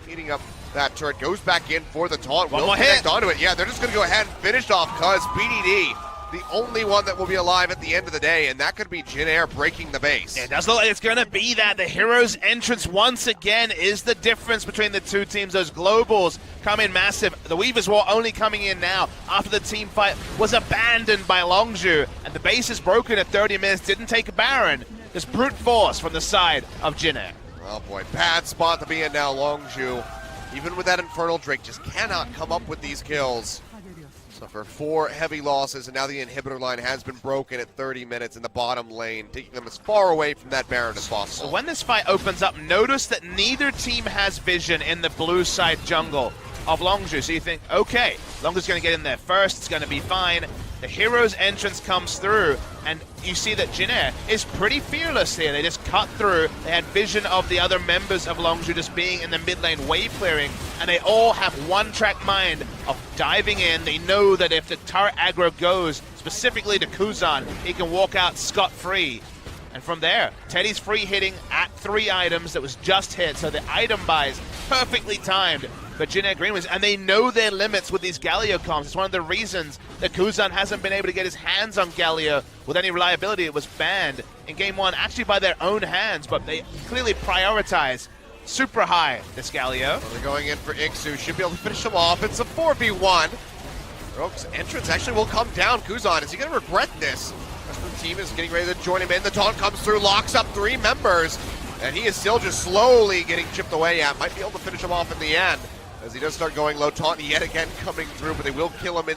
heating up that turret, goes back in for the taunt. One will more connect hit. onto it. Yeah, they're just going to go ahead and finish off because BDD, the only one that will be alive at the end of the day, and that could be Jin Air breaking the base. It does look like it's going to be that. The hero's entrance once again is the difference between the two teams. Those globals come in massive. The Weaver's War only coming in now after the team fight was abandoned by Longzhu, and the base is broken at 30 minutes. Didn't take a Baron. Just brute force from the side of Jin Air. Oh boy, bad spot to be in now, Longzhu. Even with that Infernal Drake, just cannot come up with these kills. Suffer 4 heavy losses, and now the inhibitor line has been broken at 30 minutes in the bottom lane, taking them as far away from that Baron as possible. So when this fight opens up, notice that neither team has vision in the blue side jungle of Longzhu. So you think, okay, Longzhu's going to get in there first, it's going to be fine. The hero's entrance comes through, and you see that Jin Air is pretty fearless here. They just cut through. They had vision of the other members of Longzhu just being in the mid lane wave clearing, and they all have one-track mind of diving in. They know that if the turret aggro goes specifically to Kuzan, he can walk out scot-free. And from there, Teddy's free hitting at 3 items that was just hit, so the item buys perfectly timed. But Jin Air GreenWings, and they know their limits with these Galio comps. It's one of the reasons that Kuzan hasn't been able to get his hands on Galio with any reliability. It was banned in Game 1, actually by their own hands, but they clearly prioritize super high this Galio. Well, they're going in for Ixu, should be able to finish him off. It's a 4v1. Rogue's entrance actually will come down. Kuzan, is he going to regret this? The rest of the team is getting ready to join him in. The taunt comes through, locks up 3 members, and he is still just slowly getting chipped away at. Might be able to finish him off in the end, as he does start going low. Taunt yet again coming through, but they will kill him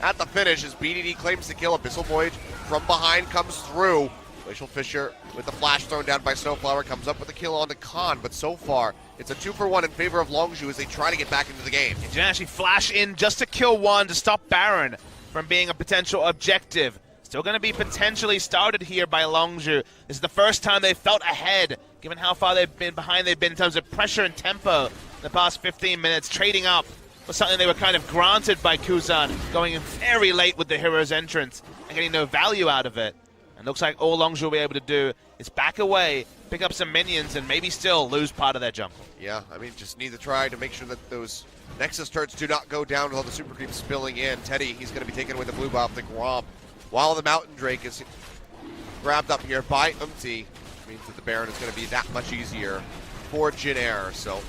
at the finish as BDD claims the kill. Abyssal Voyage from behind comes through. Glacial Fisher with the flash thrown down by Snowflower comes up with a kill onto Khan, but so far it's a 2-for-1 in favor of Longzhu as they try to get back into the game. He didn't actually flash in just to kill one to stop Baron from being a potential objective. Still going to be potentially started here by Longzhu. This is the first time they've felt ahead, given how far they've been behind they've been in terms of pressure and tempo the past 15 minutes. Trading up was something they were kind of granted by Kuzan, going in very late with the hero's entrance and getting no value out of it. And looks like all Longzhu will be able to do is back away, pick up some minions, and maybe still lose part of their jungle. Yeah, I mean, just need to try to make sure that those Nexus turrets do not go down with all the super creeps spilling in. Teddy, he's going to be taking away the blue buff, the Grom, while the Mountain Drake is grabbed up here by Umti. Means that the Baron is going to be that much easier for Jin Air. So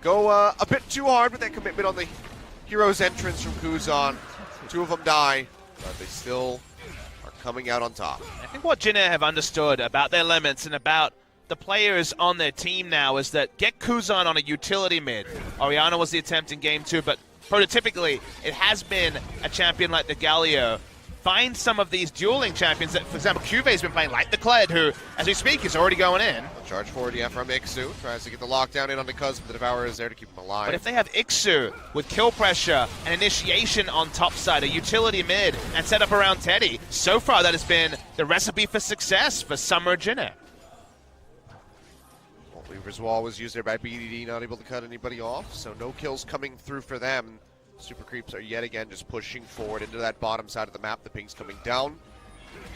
go a bit too hard with that commitment on the hero's entrance from Kuzan. 2 of them die, but they still are coming out on top. I think what Jin Air have understood about their limits and about the players on their team now is that get Kuzan on a utility mid. Orianna was the attempt in Game 2, but prototypically it has been a champion like the Galio. Find some of these dueling champions that, for example, Cuve's been playing, like the Kled, who, as we speak, is already going in. Charge forward, yeah, from Ixu. Tries to get the lockdown in on the Cuz, but the Devourer is there to keep him alive. But if they have Ixu with kill pressure and initiation on top side, a utility mid, and set up around Teddy, so far that has been the recipe for success for Summer Jin Air. Weaver's Wall was used there by BDD, not able to cut anybody off, so no kills coming through for them. Super Creeps are yet again just pushing forward into that bottom side of the map. The ping's coming down.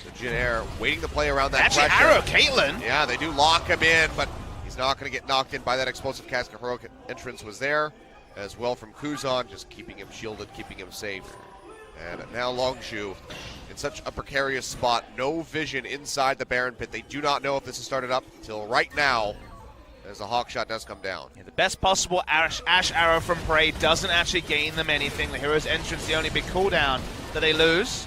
So Jin Air waiting to play around that Actually, pressure. Arrow Caitlyn. Yeah, they do lock him in, but he's not going to get knocked in by that explosive cast. Heroic entrance was there as well from Kuzan, just keeping him shielded, keeping him safe. And now Longzhu in such a precarious spot. No vision inside the Baron pit. They do not know if this has started up until right now, as the Hawk shot does come down. Yeah, the best possible Ash Arrow from Prey doesn't actually gain them anything. The hero's entrance, the only big cooldown that they lose.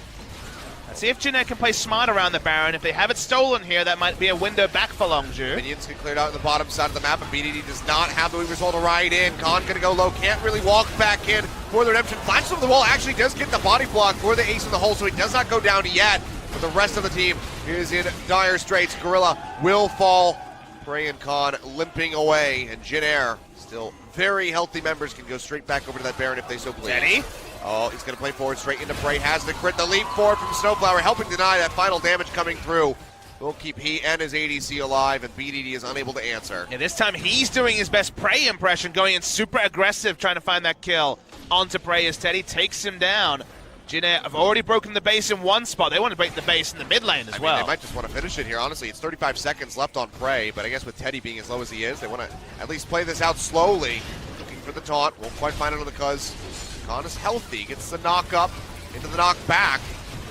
Let's see if Jin Air can play smart around the Baron. If they have it stolen here, that might be a window back for Longzhu. Minions get cleared out on the bottom side of the map, and BDD does not have the Weaver's Wall to ride in. Khan going to go low, can't really walk back in for the redemption. Flashes over the wall, actually does get the body block for the ace in the hole, so he does not go down yet. But the rest of the team is in dire straits. Gorilla will fall. Prey and Khan limping away, and Jin Air, still very healthy members, can go straight back over to that Baron if they so please. Teddy? Oh, he's going to play forward straight into Prey. Has the crit, the leap forward from Snowflower, helping deny that final damage coming through. Will keep he and his ADC alive, and BDD is unable to answer. And this time he's doing his best Prey impression, going in super aggressive, trying to find that kill onto Prey as Teddy takes him down. Jin Air have already broken the base in one spot. They want to break the base in the mid lane as well. They might just want to finish it here, honestly. It's 35 seconds left on Prey, but I guess with Teddy being as low as he is, they want to at least play this out slowly. Looking for the taunt. Won't quite find it on the Cuz. Khan is healthy. Gets the knock up into the knock back.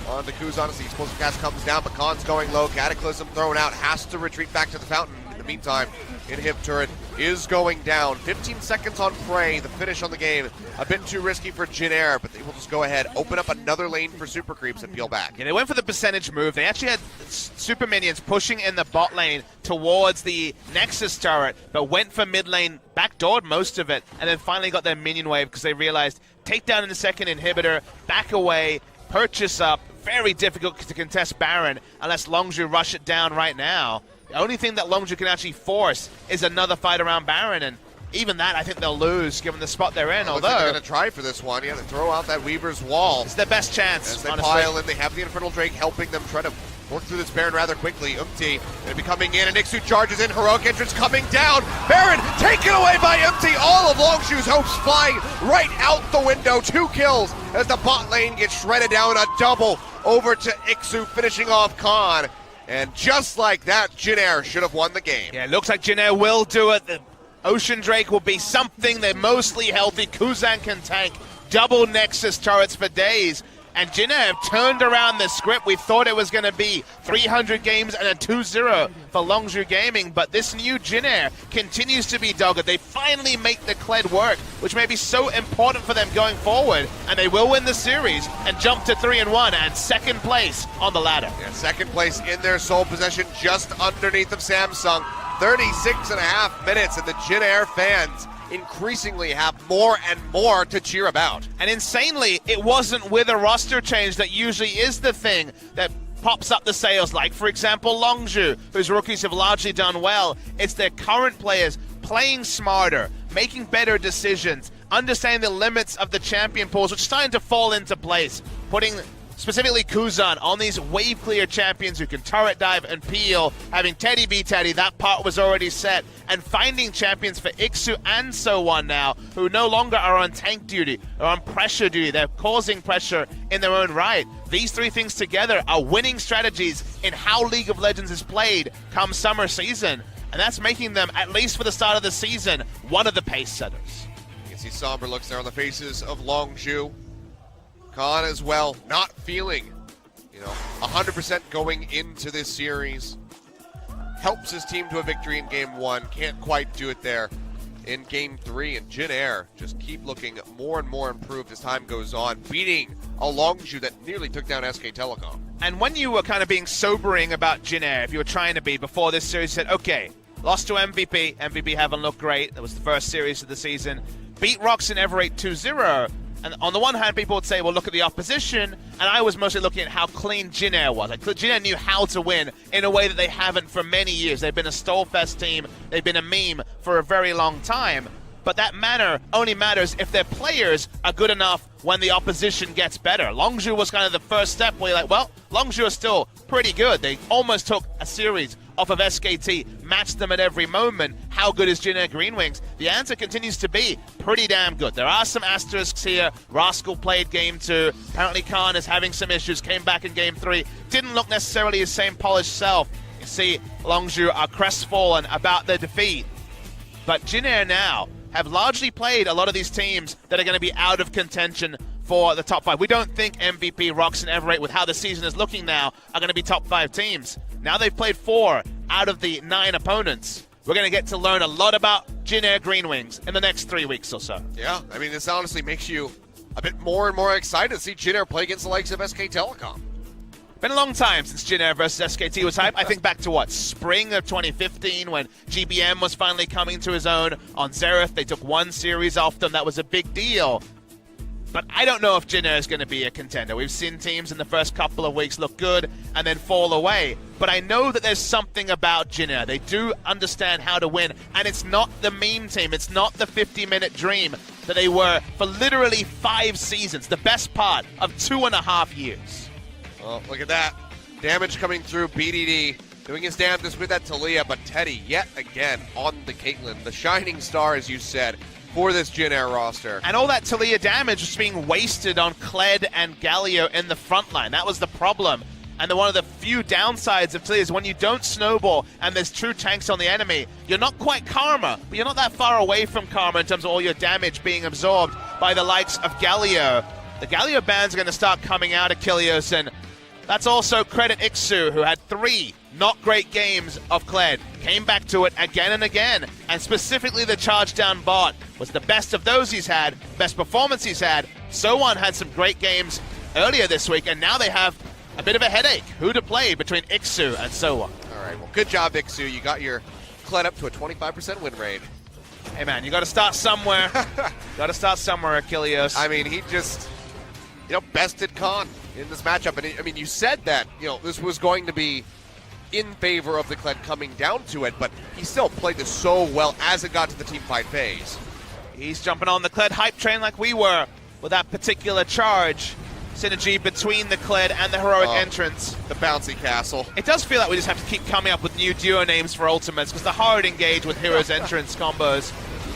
On the Kuz, honestly, explosive cast comes down, but Khan's going low. Cataclysm thrown out. Has to retreat back to the fountain. In the meantime, Inhib turret is going down. 15 seconds on Prey, the finish on the game. A bit too risky for Jin Air, but they will just go ahead, open up another lane for Super Creeps and peel back. Yeah, they went for the percentage move. They actually had super minions pushing in the bot lane towards the Nexus turret, but went for mid lane, backdoored most of it, and then finally got their minion wave because they realized takedown in the second inhibitor, back away, purchase up. Very difficult to contest Baron unless Longzhu rush it down right now. The only thing that Longzhu can actually force is another fight around Baron, and even that I think they'll lose given the spot they're in. Although like they're going to try for this one, yeah, they throw out that Weaver's wall. It's their best chance. As they honestly. pile in, they have the Infernal Drake helping them try to work through this Baron rather quickly. Umti going to be coming in, and Ixu charges in. Heroic entrance coming down. Baron taken away by Umti. All of Longzhu's hopes flying right out the window. 2 kills as the bot lane gets shredded down. A double over to Ixu, finishing off Khan. And just like that, Jin Air should have won the game. Yeah, it looks like Jin Air will do it. The Ocean Drake will be something. They're mostly healthy. Kuzan can tank double Nexus turrets for days. And Jin Air have turned around the script. We thought it was going to be 300 games and a 2-0 for Longzhu Gaming, but this new Jin Air continues to be dogged. They finally make the Kled work, which may be so important for them going forward, and they will win the series and jump to 3-1 and second place on the ladder. Yeah, second place in their sole possession, just underneath of Samsung. 36.5 minutes, and the Jin Air fans increasingly have more and more to cheer about. And insanely, it wasn't with a roster change that usually is the thing that pops up the sales, like, for example, Longzhu, whose rookies have largely done well. It's their current players playing smarter, making better decisions, understanding the limits of the champion pools, which is starting to fall into place, putting specifically Kuzan on these wave clear champions who can turret dive and peel, having Teddy be Teddy, that part was already set, and finding champions for Ixu and so on now, who no longer are on tank duty or on pressure duty. They're causing pressure in their own right. These three things together are winning strategies in how League of Legends is played come summer season, and that's making them, at least for the start of the season, one of the pace setters. You can see somber looks there on the faces of Longzhu. Khan as well, not feeling, 100% going into this series. Helps his team to a victory in Game 1, can't quite do it there in Game 3, and Jin Air just keep looking more and more improved as time goes on, beating a Longzhu that nearly took down SK Telecom. And when you were kind of being sobering about Jin Air, if you were trying to be before this series, you said, okay, lost to MVP, MVP haven't looked great, that was the first series of the season, beat Rox and Everate 2-0, and on the one hand, people would say, well, look at the opposition, and I was mostly looking at how clean Jin Air was. Like, Jin Air knew how to win in a way that they haven't for many years. They've been a Stolfest team. They've been a meme for a very long time. But that manner only matters if their players are good enough when the opposition gets better. Longzhu was kind of the first step where you're like, well, Longzhu is still pretty good. They almost took a series off of SKT, matched them at every moment. How good is Jin Air GreenWings? The answer continues to be pretty damn good. There are some asterisks here. Rascal played Game 2. Apparently Khan is having some issues, came back in Game 3. Didn't look necessarily his same polished self. You see Longzhu are crestfallen about their defeat. But Jin Air now have largely played a lot of these teams that are going to be out of contention for the top 5. We don't think MVP, Rox, and Everate, with how the season is looking now, are going to be top 5 teams. Now they've played 4 out of the 9 opponents. We're going to get to learn a lot about Jin Air GreenWings in the next 3 weeks or so. Yeah, I mean, this honestly makes you a bit more and more excited to see Jin Air play against the likes of SK Telecom. Been a long time since Jin Air versus SKT was hype. I think back to spring of 2015 when GBM was finally coming to his own on Xerath. They took 1 series off them. That was a big deal. but I don't know if Jin Air is going to be a contender. We've seen teams in the first couple of weeks look good and then fall away. But I know that there's something about Jin Air. They do understand how to win, and it's not the meme team. It's not the 50-minute dream that they were for literally 5 seasons, the best part of 2.5 years. Well, look at that. Damage coming through. BDD doing his damnedest with that Talia, but Teddy yet again on the Caitlyn, the shining star, as you said, for this Jin Air roster. And all that Talia damage was being wasted on Kled and Galio in the front line. That was the problem. And one of the few downsides of Talia is when you don't snowball and there's true tanks on the enemy, you're not quite Karma, but you're not that far away from Karma in terms of all your damage being absorbed by the likes of Galio. The Galio ban's going to start coming out of Kilios, and that's also credit Ixu, who had 3 not great games of Kled. Came back to it again and again, and specifically the charge down bot was the best of those he's had, best performance he's had. So1 had some great games earlier this week, and now they have a bit of a headache. Who to play between Ixu and So1. All right, well, good job, Ixu. You got your Kled up to a 25% win rate. Hey, man, you got to start somewhere. Got to start somewhere, Achilleos. I mean, he just, bested Khan in this matchup. And, I mean, you said that, this was going to be in favor of the Kled coming down to it, but he still played this so well as it got to the team fight phase. He's jumping on the Kled hype train like we were with that particular charge. Synergy between the Kled and the heroic entrance. The bouncy castle. It does feel like we just have to keep coming up with new duo names for ultimates, because the hard engage with heroes entrance combos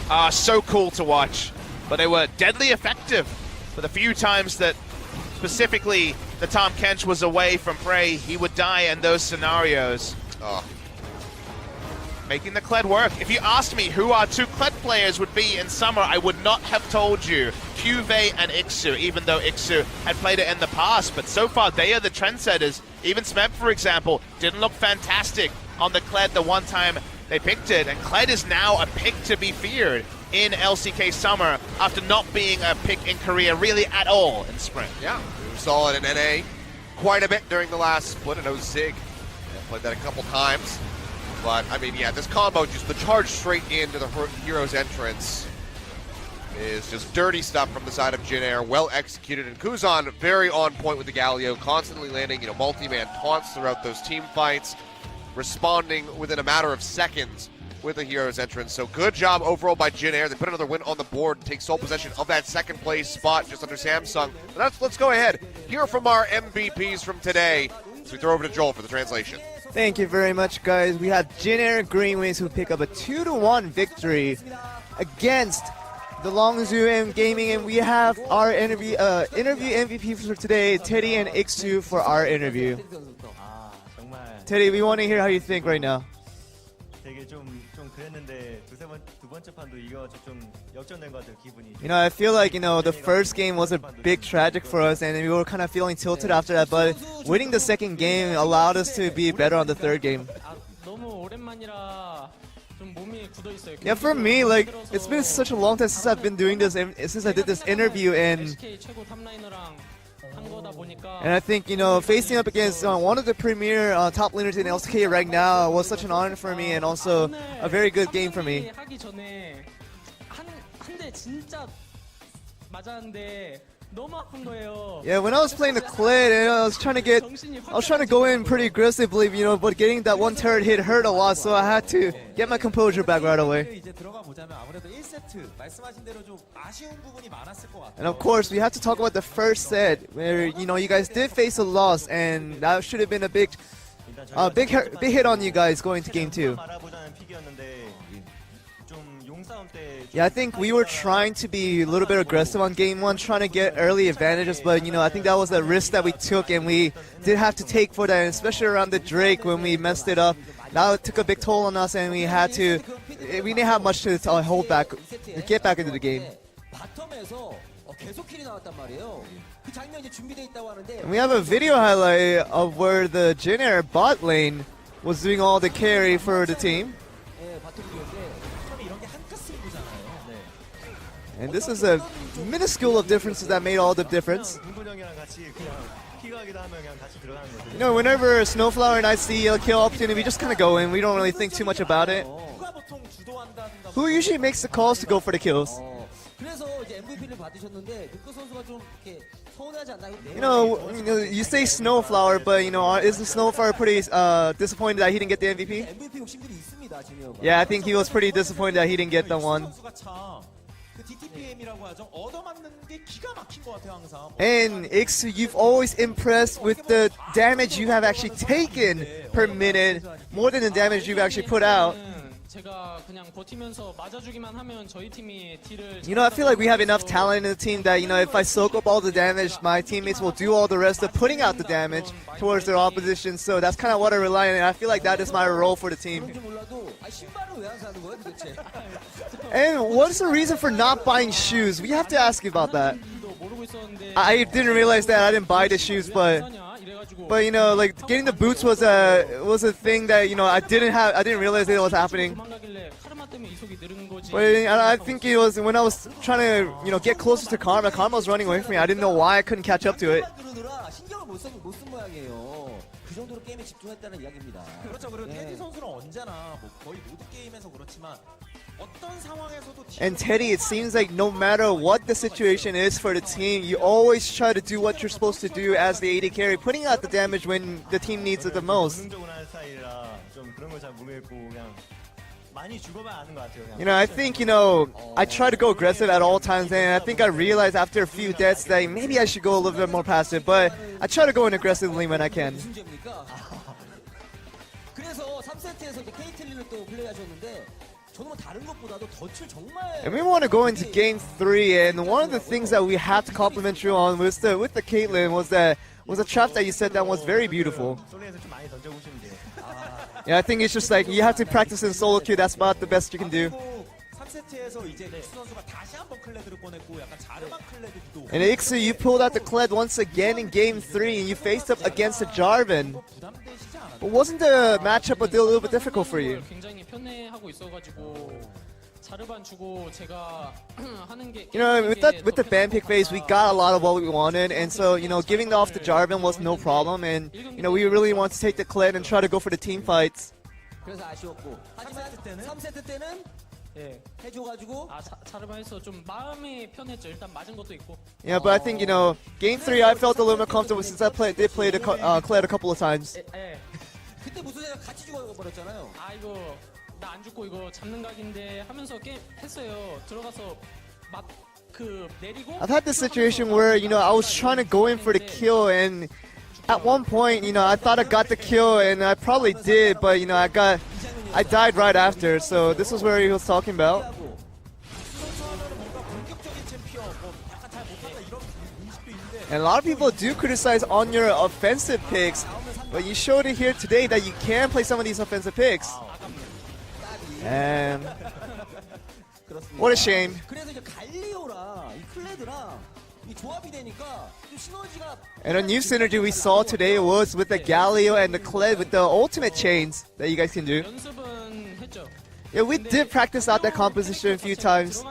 are so cool to watch. But they were deadly effective for the few times that specifically the Tom Kench was away from Prey. He would die in those scenarios. Making the Kled work. If you asked me who our 2 Kled players would be in summer, I would not have told you Cuvée and Ixu, even though Ixu had played it in the past. But so far, they are the trendsetters. Even Smeb, for example, didn't look fantastic on the Kled the one time they picked it. And Kled is now a pick to be feared in LCK Summer after not being a pick in Korea really at all in spring. Yeah, we saw it in NA quite a bit during the last split. I know Zig played that a couple times. But, I mean, yeah, this combo, just the charge straight into the hero's entrance is just dirty stuff from the side of Jin Air, well executed. And Kuzan very on point with the Galio, constantly landing, multi-man taunts throughout those team fights, responding within a matter of seconds with the hero's entrance. So good job overall by Jin Air. They put another win on the board, take sole possession of that second place spot just under Samsung. Let's go ahead, hear from our MVPs from today. So we throw over to Joel for the translation. Thank you very much, guys. We have Jin Air and GreenWings who pick up a 2-1 victory against the Longzhu Gaming, and we have our interview MVP for today, Teddy and Ixu, for our interview. Teddy, we want to hear how you think right now. I feel like, the first game was a big tragic for us, and we were kind of feeling tilted after that, but winning the second game allowed us to be better on the third game. Yeah, for me, it's been such a long time since I've been doing this, since I did this interview, and I think, facing up against one of the premier top laners in LCK right now was such an honor for me, and also a very good game for me. Yeah, when I was playing the Kled, I was trying to go in pretty aggressively, but getting that one turret hit hurt a lot, so I had to get my composure back right away. And of course, we have to talk about the first set, where you guys did face a loss, and that should have been a big hit on you guys going to game 2. Yeah, I think we were trying to be a little bit aggressive on game 1, trying to get early advantages, but I think that was a risk that we took, and we did have to take for that, and especially around the Drake when we messed it up. Now it took a big toll on us, and we didn't have much to hold back, to get back into the game. And we have a video highlight of where the Jin Air bot lane was doing all the carry for the team. And this is a minuscule of differences that made all the difference. Whenever Snowflower and I see a kill opportunity, we just kind of go in. We don't really think too much about it. Who usually makes the calls to go for the kills? You say Snowflower, but isn't Snowflower pretty disappointed that he didn't get the MVP? Yeah, I think he was pretty disappointed that he didn't get the one. And Iksu, you've always impressed with the damage you have actually taken per minute, more than the damage you've actually put out. I feel like we have enough talent in the team that, if I soak up all the damage, my teammates will do all the rest of putting out the damage towards their opposition. So that's kind of what I rely on, and I feel like that is my role for the team. And what's the reason for not buying shoes? We have to ask you about that. I didn't realize that. I didn't buy the shoes, but like getting the boots was a thing that I didn't realize it was happening. But I think it was when I was trying to get closer to Karma. Karma was running away from me. I didn't know why I couldn't catch up to it. And Teddy, it seems like no matter what the situation is for the team, you always try to do what you're supposed to do as the AD carry, putting out the damage when the team needs it the most. I think, I try to go aggressive at all times, and I think I realized after a few deaths that maybe I should go a little bit more passive, but I try to go in aggressively when I can. And we want to go into Game 3, and one of the things that we have to compliment you on with the Caitlyn was a trap that you said that was very beautiful. Yeah, I think it's just like you have to practice in solo queue. That's about the best you can do. And Iksu, you pulled out the Kled once again in Game 3, and you faced up against a Jarvan. But wasn't the matchup a little bit difficult for you? With the ban pick phase, we got a lot of what we wanted, and so giving off the Jarvan was no problem, and we really want to take the Kled and try to go for the team fights. Yeah, but I think Game 3 I felt a little more comfortable since I did play the Kled a couple of times. I've had this situation where I was trying to go in for the kill, and at one point I thought I got the kill, and I probably did, but I died right after. So this is where he was talking about. And a lot of people do criticize on your offensive picks, but you showed it here today that you can play some of these offensive picks. And what a shame. And a new synergy we saw today was with the Galio and the Kled with the ultimate chains that you guys can do. Yeah, we did practice out that composition a few times.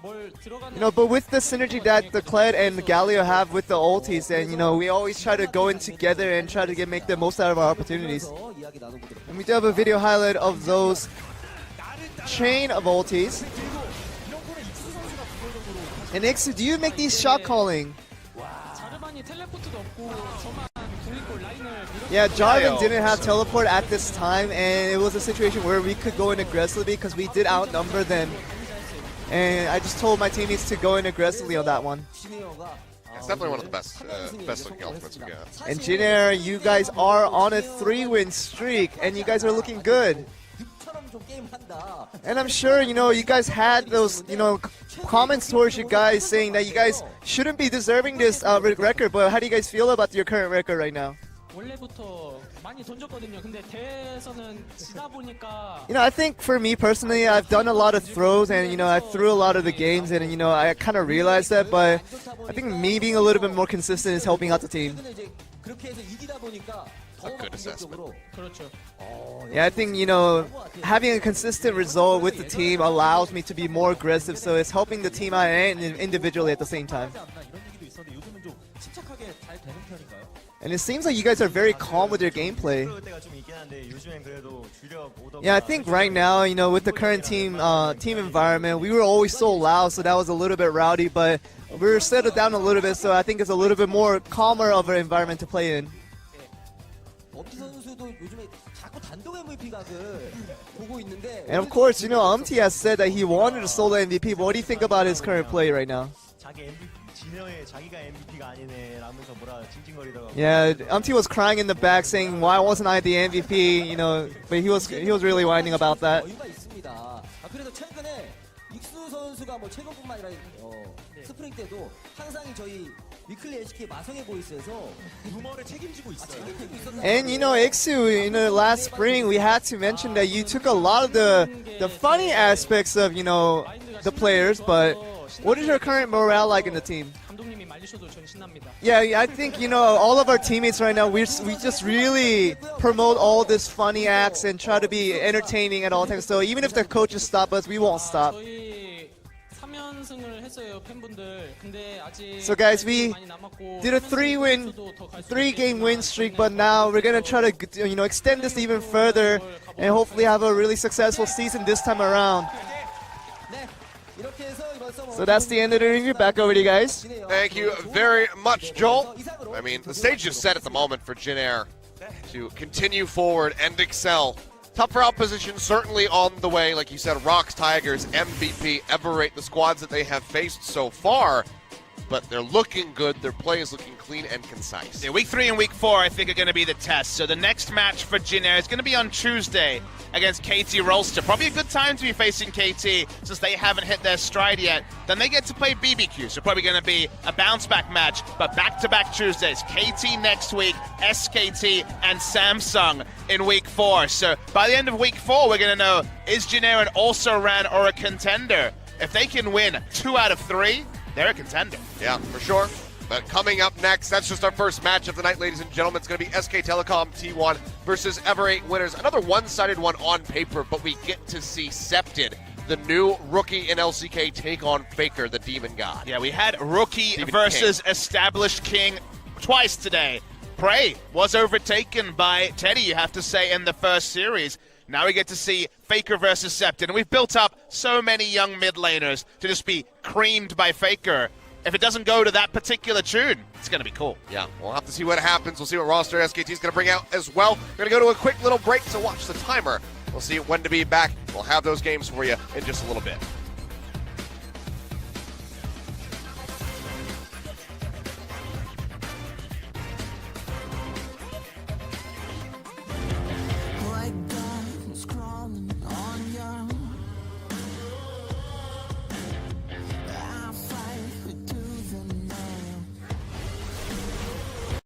But with the synergy that the Kled and the Galio have with the ultis, and we always try to go in together and try to make the most out of our opportunities. And we do have a video highlight of those chain of ultis. And Iksu, do you make these shot calling? Yeah, Jarvan didn't have teleport at this time, and it was a situation where we could go in aggressively because we did outnumber them. And I just told my teammates to go in aggressively on that one. It's definitely one of the best looking ultimates we got. And Jinair, you guys are on a 3-win streak, and you guys are looking good. And I'm sure, you guys had those, comments towards you guys saying that you guys shouldn't be deserving this record, but how do you guys feel about your current record right now? I think for me personally, I've done a lot of throws, and I threw a lot of the games, and I kind of realized that, but I think me being a little bit more consistent is helping out the team. A good assessment. Yeah, I think, having a consistent result with the team allows me to be more aggressive, so it's helping the team out and individually at the same time. And it seems like you guys are very calm with your gameplay. Yeah, I think right now, you know, with the current team environment, we were always so loud, so that was a little bit rowdy, but we're settled down a little bit, so I think it's a little bit more calmer of an environment to play in. And of course, you know, Umti has said that he wanted a solo MVP, but what do you think about his current play right now? Yeah, Umti was crying in the back saying, why wasn't I the MVP, you know, but he was really whining about that. And you know, Iksu, in the last spring, we had to mention that you took a lot of the funny aspects of, you know, the players, but what is your current morale like in the team? Yeah, I think, you know, all of our teammates right now, we just really promote all this funny acts and try to be entertaining at all times. So even if the coaches stop us, we won't stop. So guys, we did a 3-game win streak, but now we're gonna try to, you know, extend this even further and hopefully have a really successful season this time around. So that's the end of the review. Back over to you guys. Thank you very much, Joel. I mean, the stage is set at the moment for Jin Air to continue forward and excel. Tougher opposition certainly on the way. Like you said, Rocks, Tigers, MVP, Everate, the squads that they have faced so far. But they're looking good. Their play is looking clean and concise. Yeah, week 3 and week 4, I think, are going to be the test. So the next match for Jin Air is going to be on Tuesday against KT Rolster. Probably a good time to be facing KT since they haven't hit their stride yet. Then they get to play BBQ, so probably going to be a bounce-back match. But back-to-back Tuesdays. KT next week, SKT, and Samsung in week 4. So by the end of week 4, we're going to know, is Jin Air an also-ran or a contender? If they can win 2 out of 3, they're a contender. Yeah, for sure. But coming up next, that's just our first match of the night, ladies and gentlemen. It's going to be SK Telecom T1 versus Everate winners. Another one-sided one on paper, but we get to see Septed, the new rookie in LCK, take on Faker, the Demon God. Yeah, we had rookie Demon versus established king twice today. Prey was overtaken by Teddy, you have to say, in the first series. Now we get to see Faker versus Septed, and we've built up so many young mid laners to just be creamed by Faker. If it doesn't go to that particular tune, it's going to be cool. Yeah, we'll have to see what happens. We'll see what roster SKT is going to bring out as well. We're going to go to a quick little break to watch the timer. We'll see when to be back. We'll have those games for you in just a little bit.